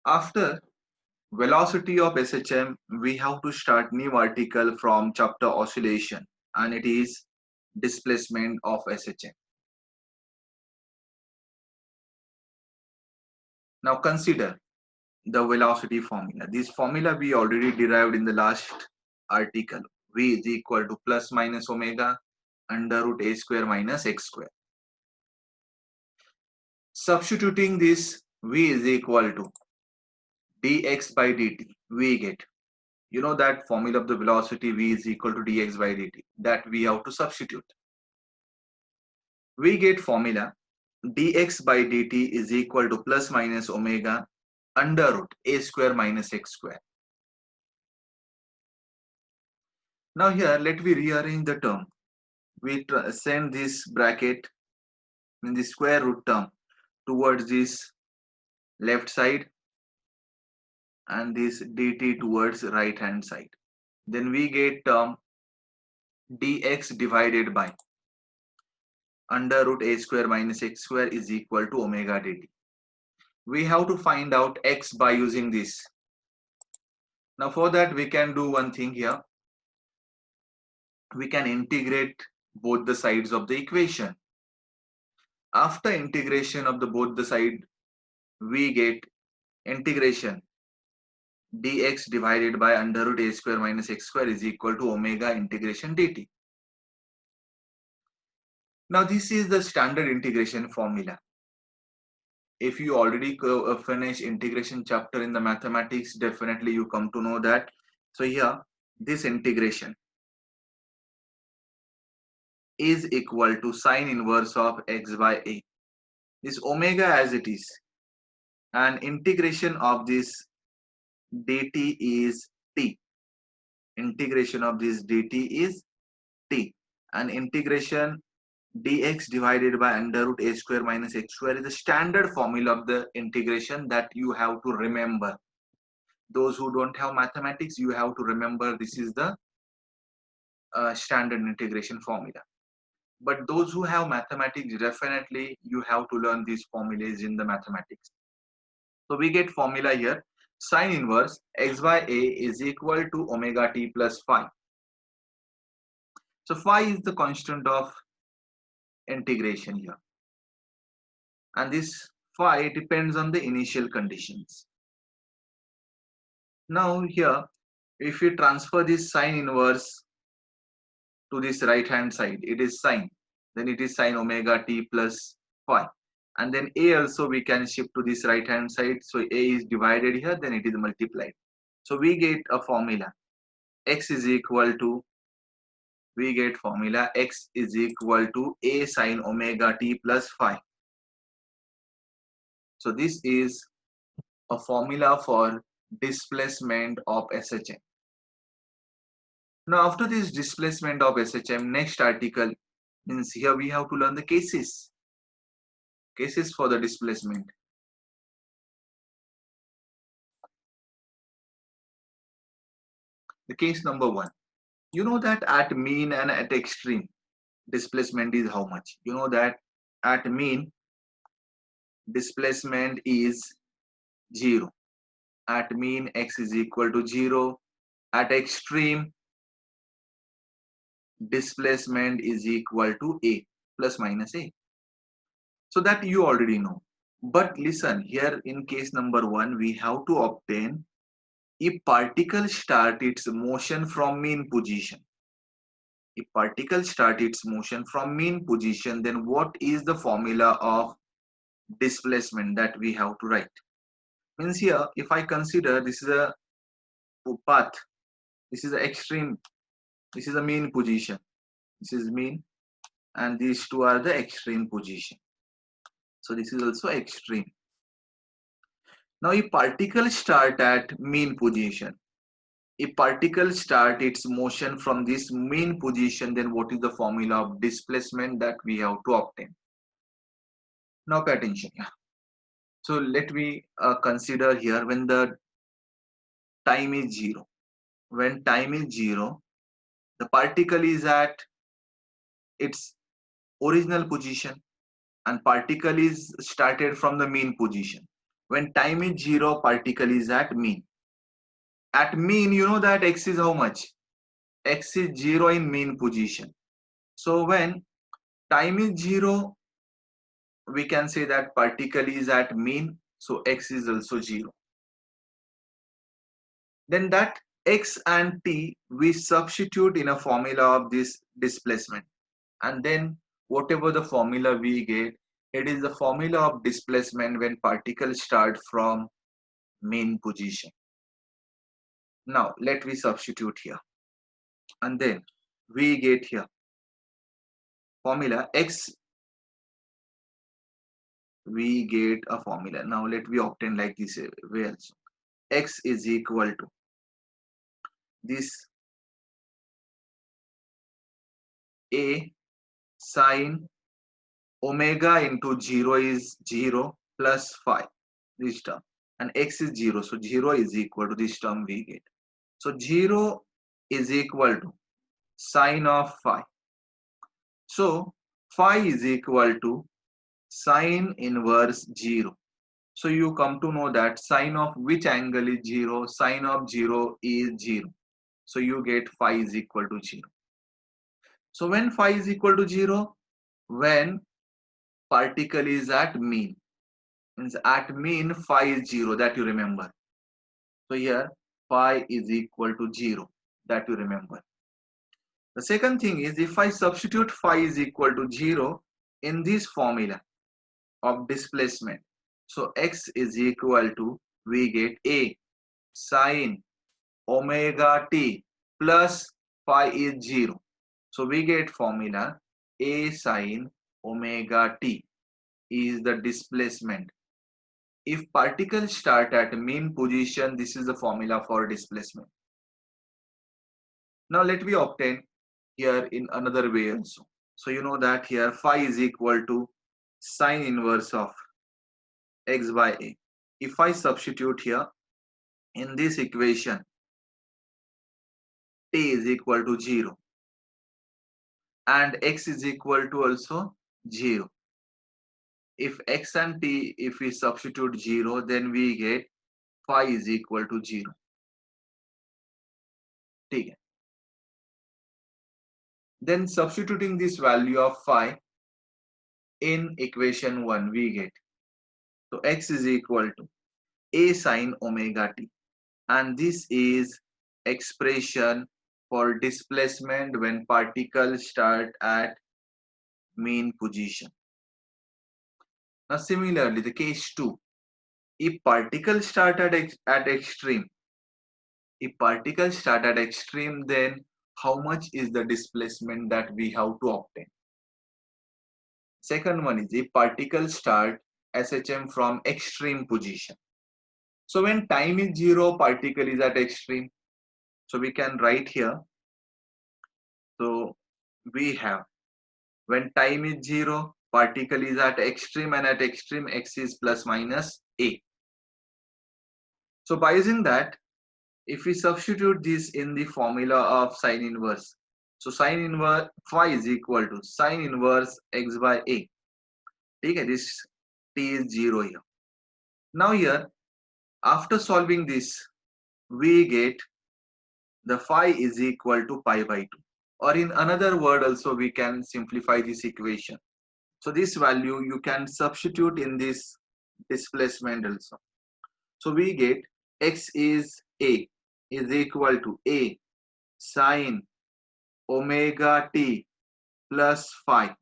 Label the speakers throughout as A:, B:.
A: After velocity of SHM, we have to start new article from chapter oscillation, and it is displacement of SHM. Now consider the velocity formula. This formula we already derived in the last article. V is equal to plus minus omega under root a square minus x square. Substituting this, V is equal to dx by dt. We get, you know, that formula of the velocity V is equal to dx by dt, that we have to substitute. We get formula dx by dt is equal to plus minus omega under root a square minus x square. Now here let me rearrange the term. We send this bracket in the square root term towards this left side and this dt towards right hand side. Then we get term dx divided by under root a square minus x square is equal to omega dt. We have to find out x by using this. Now for that we can do one thing here. We can integrate both the sides of the equation. After integration of the both the side, we get integration dx divided by under root a square minus x square is equal to omega integration dt. Now this is the standard integration formula. If you already finish integration chapter in the mathematics, definitely you come to know that. So here this integration is equal to sine inverse of x by a. This omega as it is, and integration of this dt is t. Integration of this dt is t, and integration dx divided by under root a square minus x square is the standard formula of the integration that you have to remember. Those who don't have mathematics, you have to remember this is the standard integration formula. But those who have mathematics, definitely you have to learn these formulas in the mathematics. So we get formula here, sine inverse x by a is equal to omega t plus phi. So phi is the constant of integration here, and this phi depends on the initial conditions. Now here, if we transfer this sine inverse to this right hand side, it is sine, then it is sine omega t plus phi, and then a also we can shift to this right hand side, so a is divided here, then it is multiplied. So we get a formula x is equal to, we get formula x is equal to a sine omega t plus phi. So this is a formula for displacement of SHM. Now after this displacement of SHM, next article means here we have to learn the cases for the displacement. The case number 1, you know that at mean and at extreme displacement is how much? You know that at mean displacement is 0, at mean x is equal to 0, at extreme displacement is equal to a plus minus a. So that you already know. But listen, here in case number 1, we have to obtain if particle start its motion from mean position. If particle start its motion from mean position, then what is the formula of displacement that we have to write? Means here, if I consider this is a path, this is the extreme, this is a mean position, this is mean, and these two are the extreme position. So this is also extreme. Now if particle start at mean position, if particle start its motion from this mean position, then what is the formula of displacement that we have to obtain? Now pay attention. So let me consider here when the time is 0. When time is 0, the particle is at its original position and particle is started from the mean position. When time is 0, particle is at mean. At mean, you know that x is how much? X is 0 in mean position. So when time is 0, we can say that particle is at mean. So x is also 0. Then that x and t we substitute in a formula of this displacement. And then whatever the formula we get, it is the formula of displacement when particles start from mean position. Now let me substitute here. And then we get here formula x, we get a formula. Now let me obtain like this way also. X is equal to this a sine omega into 0 is 0 plus phi, this term, and x is 0, so 0 is equal to this term we get. So 0 is equal to sine of phi. So phi is equal to sine inverse 0. So you come to know that sine of which angle is 0? Sine of 0 is 0. So you get phi is equal to 0. So when phi is equal to 0? When particle is at mean. Means at mean phi is 0, that you remember. So here phi is equal to 0, that you remember. The second thing is, if I substitute phi is equal to 0 in this formula of displacement, so x is equal to, we get a sine omega t plus phi is 0. So we get formula a sine omega t is the displacement. If particles start at mean position, this is the formula for displacement. Now let me obtain here in another way also. So you know that here phi is equal to sine inverse of x by a. If I substitute here in this equation, t is equal to 0 and x is equal to also 0. If x and t, if we substitute 0, then we get phi is equal to 0. Okay. Then substituting this value of phi in equation 1, we get, so x is equal to a sine omega t, and this is expression for displacement when particles start at mean position. Now similarly, the case 2, if particles start at extreme, then how much is the displacement that we have to obtain? Second one is, if particles start SHM from extreme position. So when time is 0, particle is at extreme. So we can write here. So we have, when time is 0, particle is at extreme, and at extreme x is plus minus a. So by using that, if we substitute this in the formula of sine inverse, so sine inverse phi is equal to sine inverse x by a. Okay, this t is 0 here. Now here, after solving this, we get the phi is equal to pi by 2. Or in another word also, we can simplify this equation. So this value you can substitute in this displacement also. So we get x is a is equal to a sine omega t plus phi.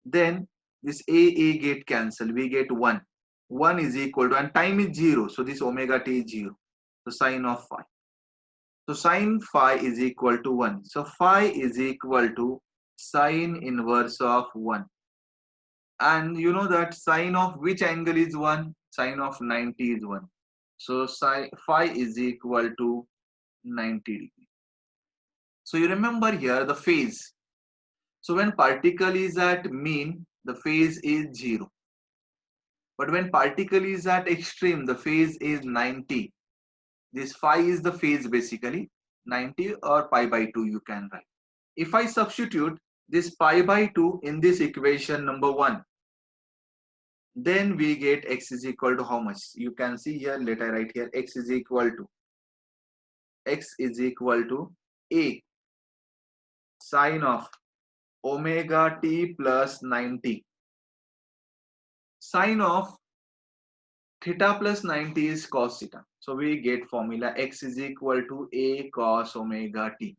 A: Then this a get cancelled. We get 1. 1 is equal to, and time is 0. So this omega t is 0. So sine of phi. So sine phi is equal to 1. So phi is equal to sine inverse of 1. And you know that sine of which angle is 1? Sine of 90 is 1. So phi is equal to 90 degrees. So you remember here the phase. So when particle is at mean, the phase is 0. But when particle is at extreme, the phase is 90. This phi is the phase basically, 90 or pi by 2 you can write. If I substitute this pi by 2 in this equation number 1, then we get x is equal to how much? You can see here, let I write here, x is equal to a sine of omega t plus 90. Sine of theta plus 90 is cos theta. So we get formula x is equal to a cos omega t.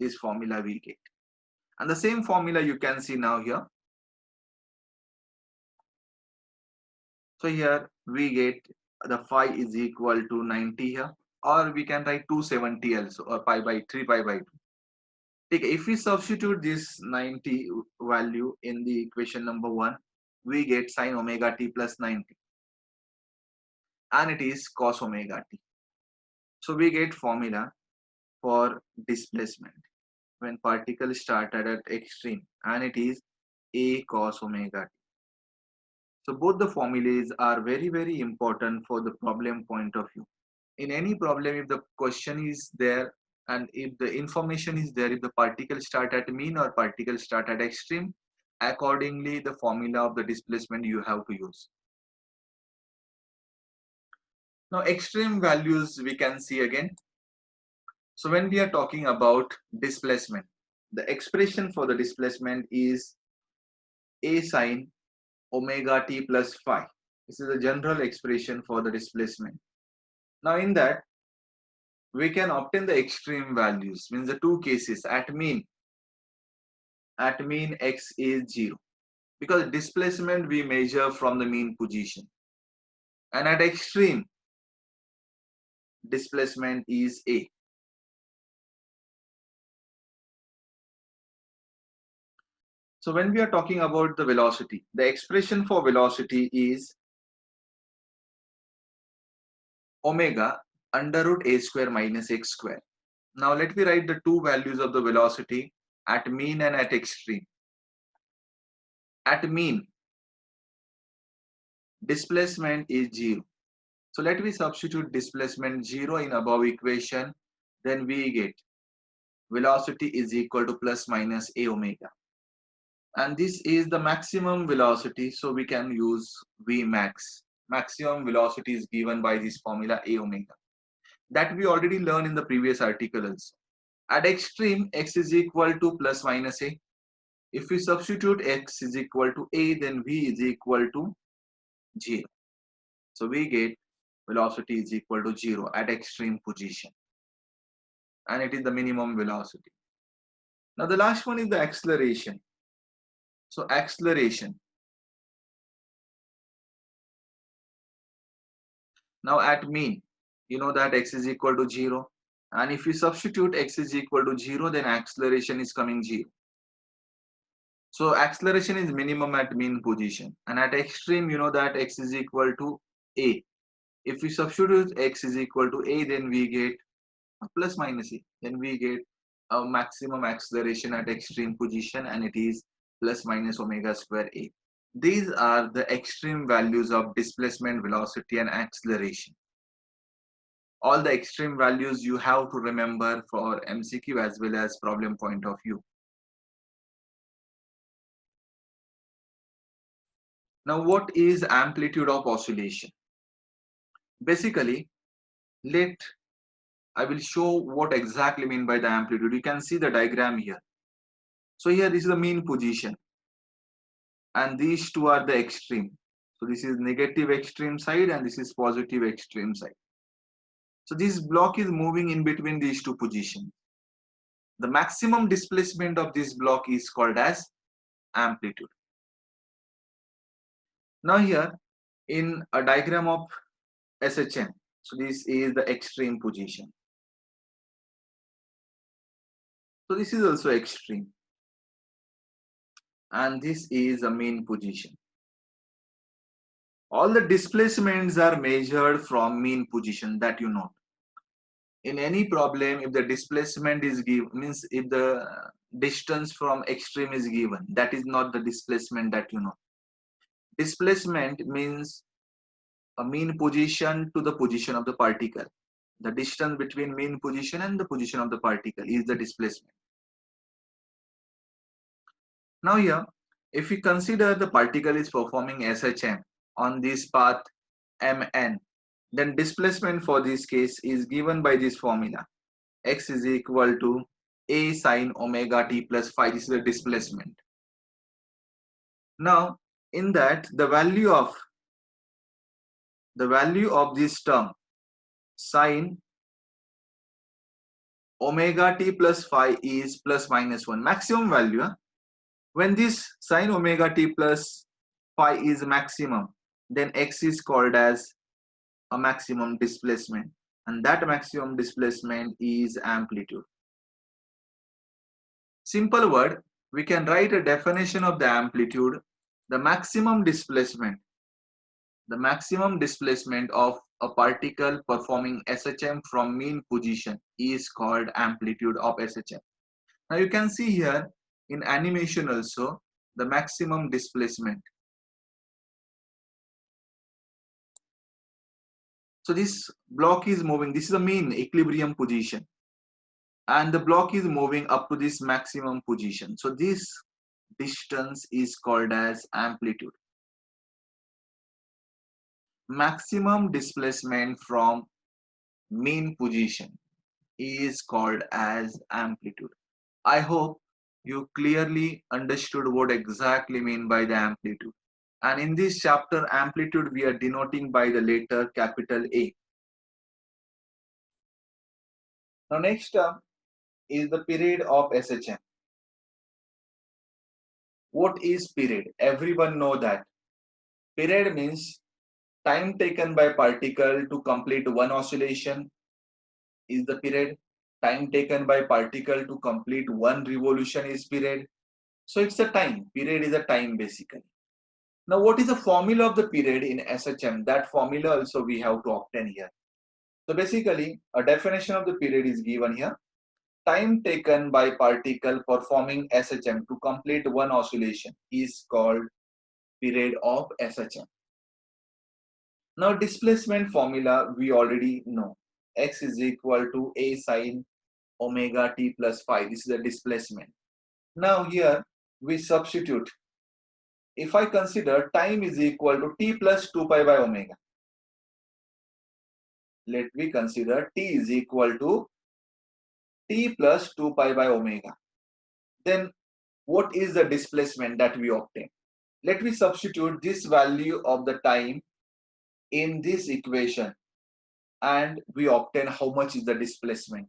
A: This formula we get. And the same formula you can see now here. So here we get the phi is equal to 90 here, or we can write 270 also, or pi by 3 pi by 2. Okay, if we substitute this 90 value in the equation number 1, we get sine omega t plus 90, and it is cos omega t. So we get formula for displacement when particles started at extreme, and it is a cos omega t. So both the formulas are very important for the problem point of view. In any problem, if the question is there and if the information is there, if the particles start at mean or particles start at extreme, accordingly the formula of the displacement you have to use. Now extreme values we can see again. So when we are talking about displacement, the expression for the displacement is a sine omega t plus phi. This is a general expression for the displacement. Now in that, we can obtain the extreme values, means the two cases. At mean x is 0, because displacement we measure from the mean position, and at extreme displacement is a. So when we are talking about the velocity, the expression for velocity is omega under root a square minus x square. Now let me write the two values of the velocity at mean and at extreme. At mean, displacement is 0. So let me substitute displacement 0 in above equation. Then we get velocity is equal to plus minus a omega. And this is the maximum velocity. So we can use V max. Maximum velocity is given by this formula a omega. That we already learned in the previous article also. At extreme, x is equal to plus minus a. If we substitute x is equal to a, then v is equal to 0. So we get velocity is equal to 0 at extreme position. And it is the minimum velocity. Now the last one is the acceleration. So acceleration. Now at mean, you know that x is equal to 0. And if we substitute x is equal to 0, then acceleration is coming 0. So acceleration is minimum at mean position. And at extreme, you know that x is equal to a. If we substitute x is equal to a, then we get plus minus a. Then we get a maximum acceleration at extreme position, and it is plus minus omega square a. These are the extreme values of displacement, velocity, and acceleration. All the extreme values you have to remember for MCQ as well as problem point of view. Now, what is amplitude of oscillation? Basically, I will show what exactly mean by the amplitude. You can see the diagram here. So here this is the mean position, and these two are the extreme. So this is negative extreme side and this is positive extreme side. So this block is moving in between these two positions. The maximum displacement of this block is called as amplitude. Now here in a diagram of SHM, so this is the extreme position. So this is also extreme. And this is a mean position. All the displacements are measured from mean position, that you know. In any problem, if the displacement is given, means if the distance from extreme is given, that is not the displacement that you know. Displacement means a mean position to the position of the particle. The distance between mean position and the position of the particle is the displacement. Now here, If we consider the particle is performing SHM on this path Mn, then displacement for this case is given by this formula. X is equal to A sine omega t plus phi. This is the displacement. Now, in that, the value of this term sine omega t plus phi is plus minus 1, maximum value. When this sine omega t plus phi is maximum, then x is called as a maximum displacement, and that maximum displacement is amplitude. Simple word, we can write a definition of the amplitude. The maximum displacement of a particle performing SHM from mean position is called amplitude of SHM. Now you can see here in animation also the maximum displacement. So this block is moving, this is a mean equilibrium position, and the block is moving up to this maximum position. So this distance is called as amplitude. Maximum displacement from mean position is called as amplitude. I hope you clearly understood what exactly mean by the amplitude. And in this chapter, amplitude we are denoting by the letter capital A. Now next term is the period of SHM. What is period? Everyone know that. Period means time taken by particle to complete one oscillation is the period. Time taken by particle to complete one revolution is period. So it's a time. Period is a time basically. Now what is the formula of the period in SHM? That formula also we have to obtain here. So basically a definition of the period is given here. Time taken by particle performing SHM to complete one oscillation is called period of SHM. Now displacement formula we already know. X is equal to A sine omega t plus phi. This is the displacement. Now here we substitute. If I consider time is equal to t plus 2 pi by omega. Let me consider t is equal to t plus 2 pi by omega. Then what is the displacement that we obtain? Let me substitute this value of the time in this equation and we obtain how much is the displacement.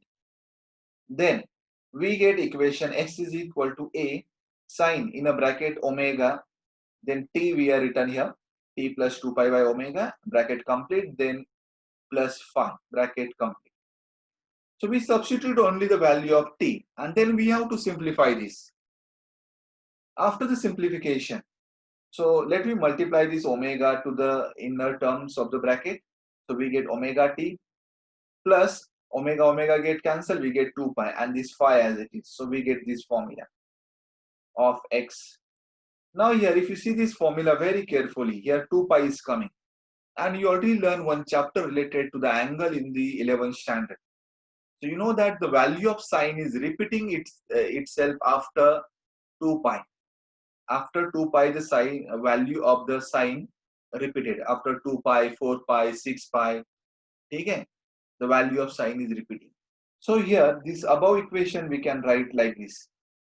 A: Then we get equation x is equal to a sine in a bracket omega, then t we are written here, t plus 2 pi by omega, bracket complete, then plus phi, bracket complete. So we substitute only the value of t and then we have to simplify this. After the simplification, so let me multiply this omega to the inner terms of the bracket. So we get omega t plus omega get cancelled, we get 2 pi and this phi as it is. So we get this formula of x. Now here if you see this formula very carefully, here 2 pi is coming. And you already learned one chapter related to the angle in the 11th standard. So you know that the value of sine is repeating itself after 2 pi. After 2 pi, the sine value of the sine repeated. After 2 pi, 4 pi, 6 pi, okay? The value of sine is repeating. So here, this above equation we can write like this.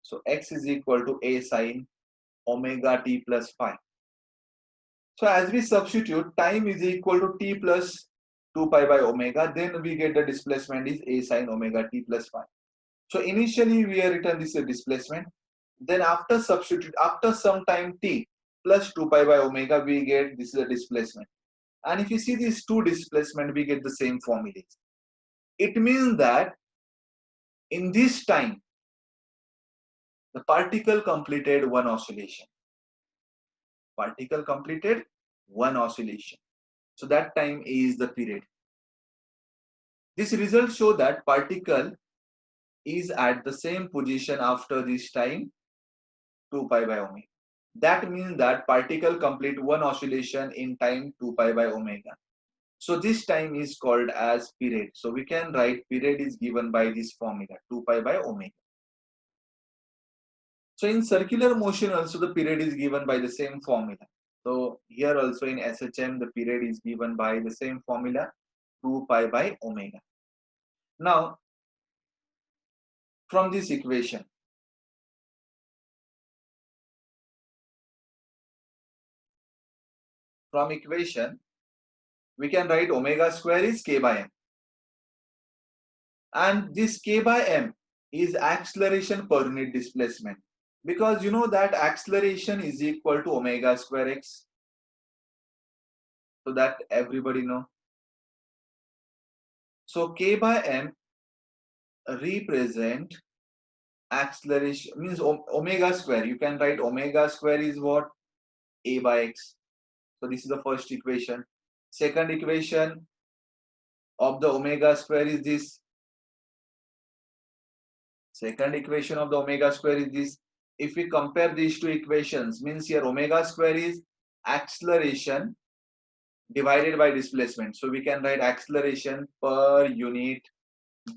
A: So x is equal to a sine omega t plus phi. So as we substitute, time is equal to t plus 2 pi by omega, then we get the displacement is a sine omega t plus phi. So initially we are written this displacement. Then after substitute, after some time t plus 2 pi by omega, we get this is a displacement. And if you see these two displacement, we get the same formulas. It means that in this time, the particle completed one oscillation. Particle completed one oscillation. So that time is the period. This result show that particle is at the same position after this time 2 pi by omega. That means that particle complete one oscillation in time 2 pi by omega. So this time is called as period. So we can write period is given by this formula 2 pi by omega. So in circular motion also the period is given by the same formula. So here also in SHM the period is given by the same formula, 2 pi by omega. Now from this equation, we can write omega square is k by m, and this k by m is acceleration per unit displacement, because you know that acceleration is equal to omega square x, so that everybody know. So k by m represent acceleration, means omega square. You can write omega square is what? A by x. So this is the first equation. Second equation of the omega square is this. Second equation of the omega square is this. If we compare these two equations, means here omega square is acceleration divided by displacement. So we can write acceleration per unit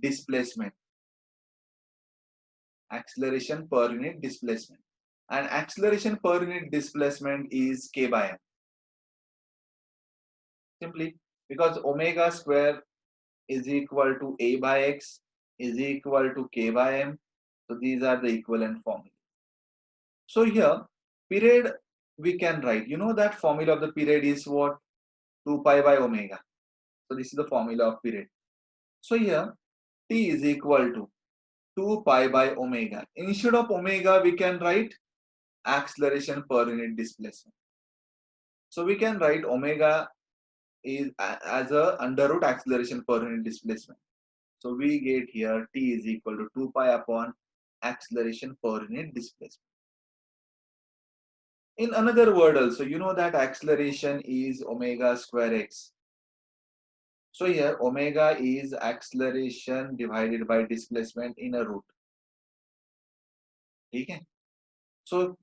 A: displacement. Acceleration per unit displacement. And acceleration per unit displacement is k by m. Simply because omega square is equal to a by x is equal to k by m. So these are the equivalent formula. So here period we can write. You know that formula of the period is what? 2 pi by omega. So this is the formula of period. So here t is equal to 2 pi by omega. Instead of omega we can write acceleration per unit displacement. So we can write omega is as a under root acceleration per unit displacement. So we get here t is equal to 2 pi upon acceleration per unit displacement. In another word also, you know that acceleration is omega square x. So here omega is acceleration divided by displacement in a root. Okay. So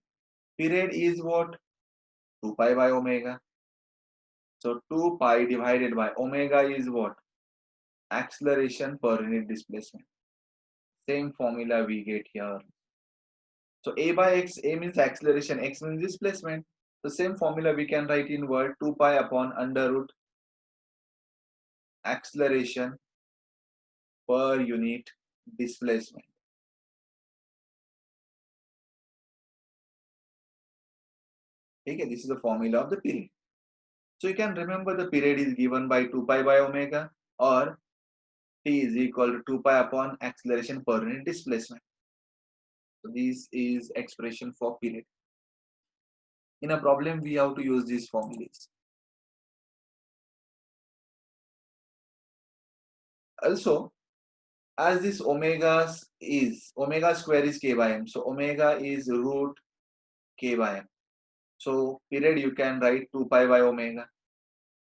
A: period is what? 2 pi by omega. So 2 pi divided by omega is what? Acceleration per unit displacement. Same formula we get here. So a by x, a means acceleration, x means displacement. The same formula we can write in word 2 pi upon under root acceleration per unit displacement. Okay, this is the formula of the period. So you can remember the period is given by 2 pi by omega, or t is equal to 2 pi upon acceleration per unit displacement. So this is expression for period. In a problem we have to use these formulas. Also, as this omega square is k by m, so omega is root k by m. So period you can write 2 pi by omega.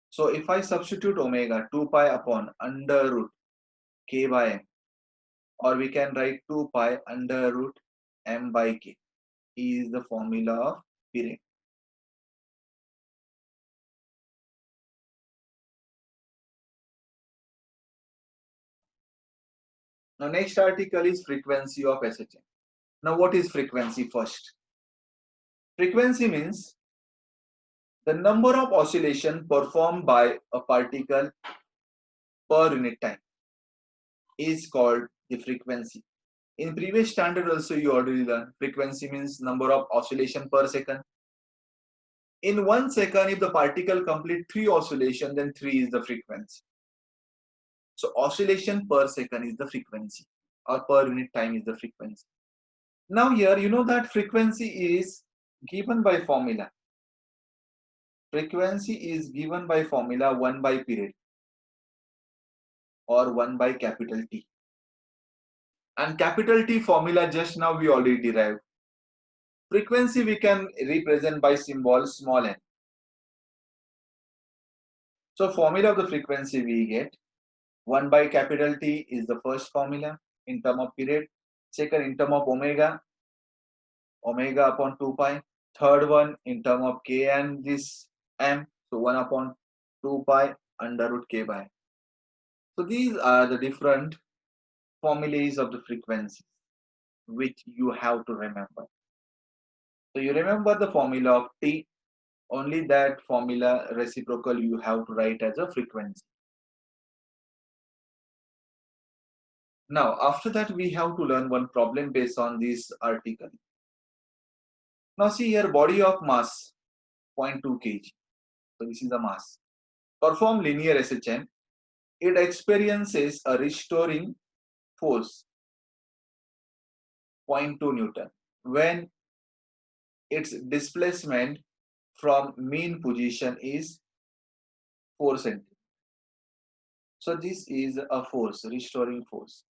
A: So if I substitute omega 2 pi upon under root k by m, or we can write 2 pi under root m by k, is the formula of period. Now next article is frequency of SHM. Now what is frequency first? Frequency means the number of oscillation performed by a particle per unit time is called the frequency. In previous standard also you already learned frequency means number of oscillation per second. In 1 second, if the particle complete 3 oscillation, then 3 is the frequency. So oscillation per second is the frequency, or per unit time is the frequency. Now here you know that frequency is given by formula. Frequency is given by formula 1 by period, or 1 by capital T. And capital T formula just now we already derived. Frequency we can represent by symbol small n. So formula of the frequency we get 1 by capital T is the first formula in term of period. Second in term of omega, omega upon 2 pi. Third one in term of k and this m, so 1 upon 2 pi under root k by. So these are the different formulas of the frequency which you have to remember. So you remember the formula of T, only that formula reciprocal you have to write as a frequency. Now after that we have to learn one problem based on this article. Now see here, body of mass 0.2 kg. So this is the mass. Perform linear SHM. It experiences a restoring force 0.2 Newton when its displacement from mean position is 4 centimeters. So this is a force, restoring force.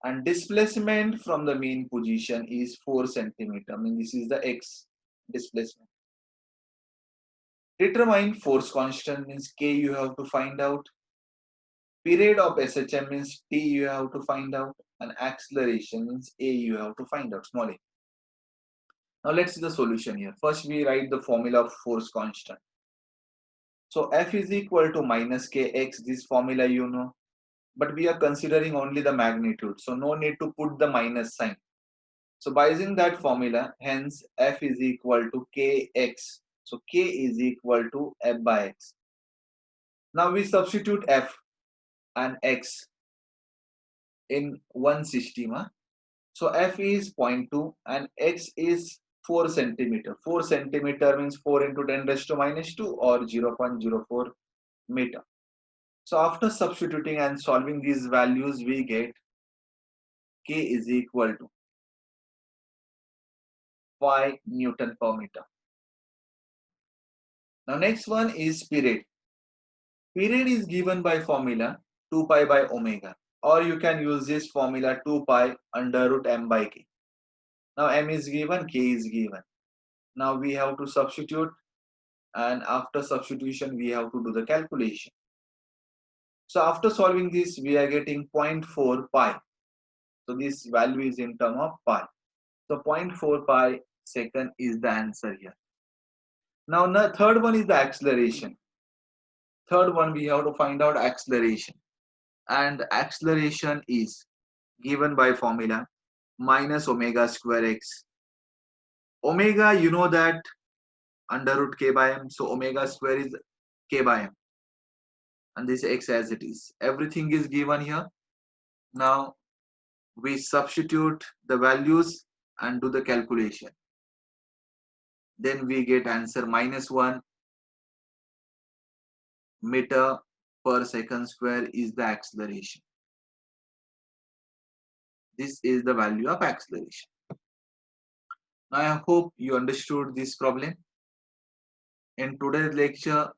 A: And displacement from the mean position is 4 centimeter. I mean, this is the x displacement. Determine force constant means K you have to find out. Period of SHM means T you have to find out. And acceleration means A you have to find out, small a. Now let's see the solution here. First we write the formula of force constant. So F is equal to minus Kx, this formula you know. But we are considering only the magnitude. So no need to put the minus sign. So by using that formula, hence F is equal to Kx. So K is equal to F by X. Now we substitute F and X in one system. So F is 0.2 and X is 4 centimeter. 4 centimeter means 4 into 10 raised to minus 2 or 0.04 meter. So after substituting and solving these values, we get K is equal to 5 Newton per meter. Now next one is period. Period is given by formula 2 pi by omega, or you can use this formula 2 pi under root m by k. Now m is given, k is given. Now we have to substitute, and after substitution we have to do the calculation. So after solving this we are getting 0.4 pi. So this value is in term of pi. So 0.4 pi second is the answer here. Now the third one is the acceleration. Third one we have to find out acceleration. And acceleration is given by formula minus omega square x. Omega, you know that under root k by m. So omega square is k by m. And this x as it is. Everything is given here. Now we substitute the values and do the calculation. Then we get answer minus 1 meter per second square is the acceleration. This is the value of acceleration. Now I hope you understood this problem. In today's lecture,